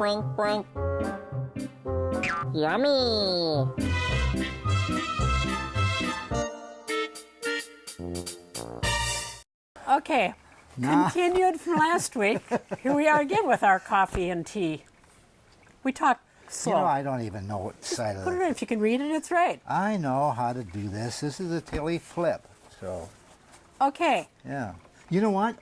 Boink, boink. Yummy. Okay, continued from last week. Here we are again with our coffee and tea. We talk slow. You know, I don't even know what side of Put it it. in. If you can read it, it's right. I know how to do this. This is a Tilly flip. So, Okay. yeah. You know what?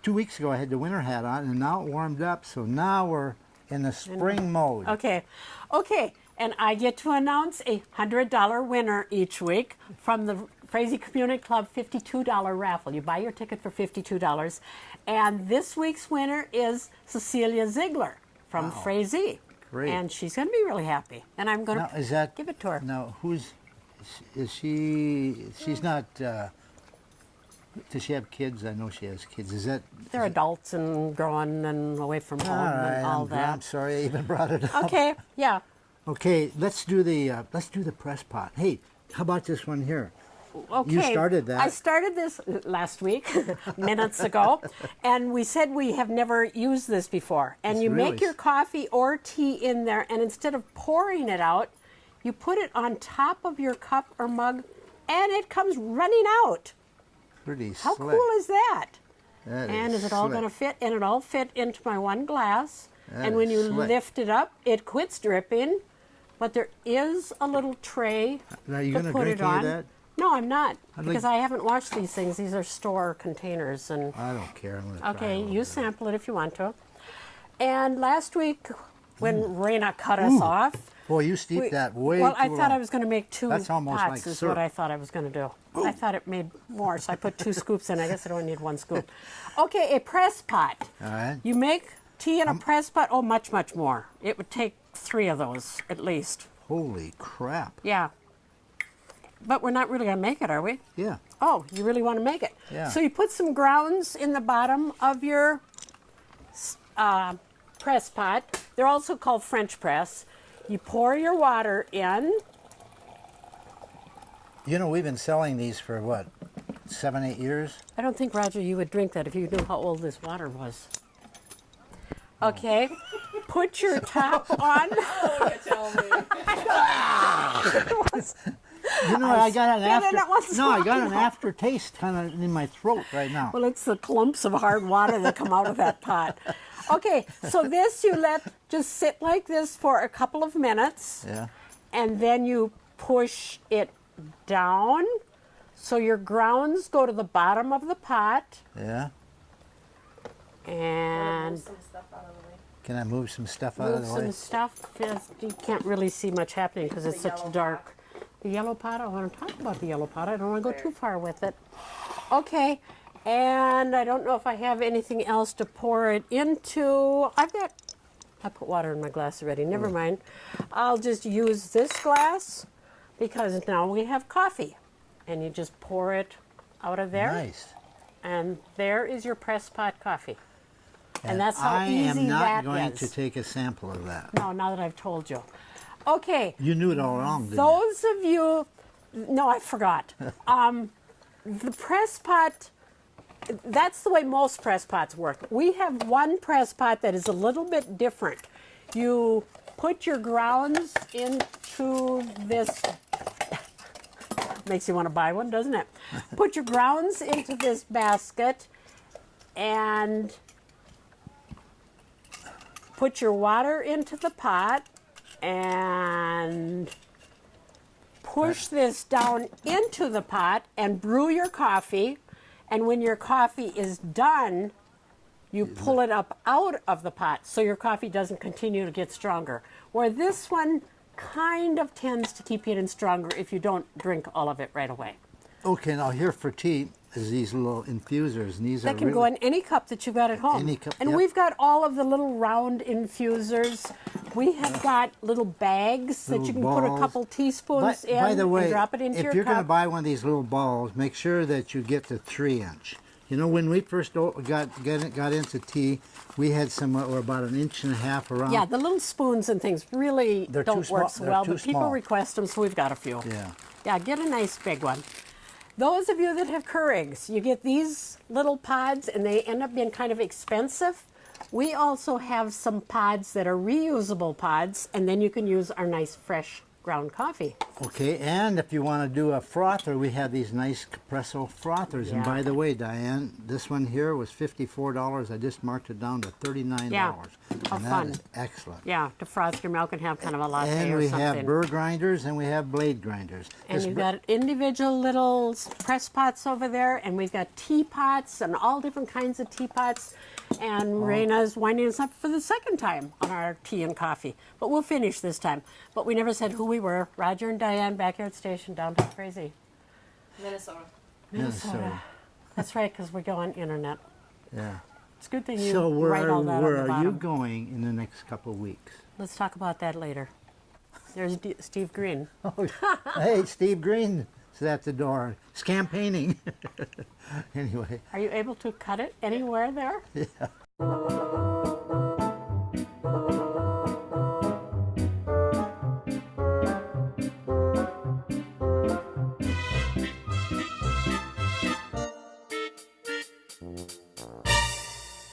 2 weeks ago I had the winter hat on, and now it warmed up. So now we're in the spring mode. Okay. Okay. And I get to announce a $100 winner each week from the Frazee Community Club $52 raffle. You buy your ticket for $52. And this week's winner is Cecilia Ziegler from Frazee. Great. And she's going to be really happy. And I'm going to give it to her. Now, is she? She's not. Does she have kids? I know she has kids. They're adults and growing and away from home All right, and all that. I'm sorry I even brought it up. Okay, yeah. Okay, let's do the press pot. Hey, how about this one here? Okay. You started that. I started this last week, minutes ago, and we said we have never used this before. And It's you really make your coffee or tea in there, and instead of pouring it out, you put it on top of your cup or mug, and it comes running out. Pretty How slick. cool is that? That And is it all slick. going to fit? And it all fit into my one glass. That And when is you slick. lift it up, it quits dripping. But there is a little tray Now, you to gonna put drink it any on. of that? No, I'm not, I'd because like- I haven't washed these things. These are store containers, and I don't care. I'm gonna try a okay, little you bit. sample it if you want to. And last week, when Raina cut us off, Boy, you steeped that way well, too I thought long. I was going to make two That's almost pots. like Is syrup. what I thought I was going to do. I thought it made more, so I put 2 scoops in. I guess I only need 1 scoop. Okay, a press pot. All right. You make tea in a press pot. Oh, much, much more. It would take 3 of those at least. Holy crap. Yeah. But we're not really going to make it, are we? Yeah. Oh, you really want to make it? Yeah. So you put some grounds in the bottom of your press pot. They're also called French press. You pour your water in. You know, we've been selling these for what, 7, 8 years? I don't think, Roger, you would drink that if you knew how old this water was. Okay. Put your top on. You know, I got an spit in it once in a I got an while. aftertaste kind of in my throat right now. Well, it's the clumps of hard water that come out of that pot. Okay, so this you let just sit like this for a couple of minutes. Yeah. And then you push it down so your grounds go to the bottom of the pot. Yeah. And Can I move some stuff out of move the way? some stuff. You can't really see much happening because it's such dark. The yellow pot, I want to talk about the yellow pot. I don't want to go too far with it. Okay, and I don't know if I have anything else to pour it into. I put water in my glass already. Never mind. I'll just use this glass because now we have coffee. And you just pour it out of there. Nice. And there is your press pot coffee. And that's how I easy am not that going is. to take a sample of that. No, now that I've told you. Okay. You knew it all along, didn't you? Those of you, no, I forgot. The press pot, that's the way most press pots work. We have one press pot that is a little bit different. You put your grounds into this, makes you want to buy one, doesn't it? Put your grounds into this basket and put your water into the pot and push this down into the pot and brew your coffee. And when your coffee is done, you pull it up out of the pot so your coffee doesn't continue to get stronger. Where this one kind of tends to keep getting stronger if you don't drink all of it right away. Okay, now here for tea is these little infusers, and these That are can go in any cup that you've got at home. Any cup, and yep. we've got all of the little round infusers. We have got little bags that you can put a balls. couple teaspoons in By the way, and drop it into if your you're going to cup. buy one of these little balls, make sure that you get the 3-inch. You know, when we first got into tea, we had some that were about 1.5 inches around. Yeah, the little spoons and things really They're don't too work small- so they're well, too but people small. request them, so we've got a few. Yeah. Yeah, get a nice big one. Those of you that have Keurigs, you get these little pods and they end up being kind of expensive, We also have some pods that are reusable pods, and then you can use our nice fresh ground coffee. Okay, and if you want to do a frother, we have these nice Capresso frothers. And Yeah. by the way, Diane, this one here was $54. I just marked it down to $39. Yeah. How And that fun. is excellent. Yeah, to froth your milk and have kind of a latte And or we something. have burr grinders and we have blade grinders. And This you've bur- got individual little press pots over there, and we've got teapots and all different kinds of teapots. And Raina's winding us up for the second time on our tea and coffee. But we'll finish this time. But we never said who we were. Roger and Diane, Backyard Station, Downtown Crazy. Minnesota. Minnesota. That's right, because we go on internet. Yeah. It's a good thing you So write all that on where the are bottom. you going in the next couple of weeks? Let's talk about that later. There's Steve Green. Oh, hey, Steve Green is at the door. He's campaigning. Anyway. Are you able to cut it anywhere there? Yeah.